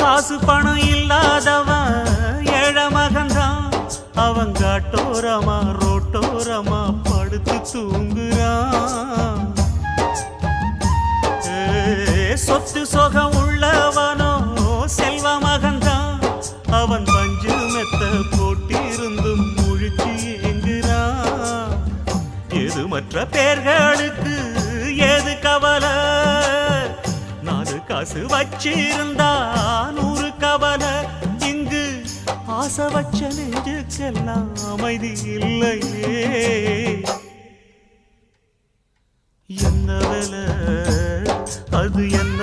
காசு பணம் இல்லாதவன் ஏழை மகன்தான். அவன் காட்டோரமா ரோட்டோரமா படுத்து தூங்குறான். சொத்து சொகம் உள்ளவனோ செல்வ மகன்தான். அவன் பஞ்சு மெத்த போட்டிருந்தும் முழிச்சு ஏங்குறான். எது மற்ற பேர்களுக்கு ஏது கவலை? 4 காசு வச்சிருந்தா 100 கவலை. இங்கு ஆசை வச்ச நெஞ்சுக்கெல்லாம் அமைதி இல்லையே. என்ன வேலை அது என்ன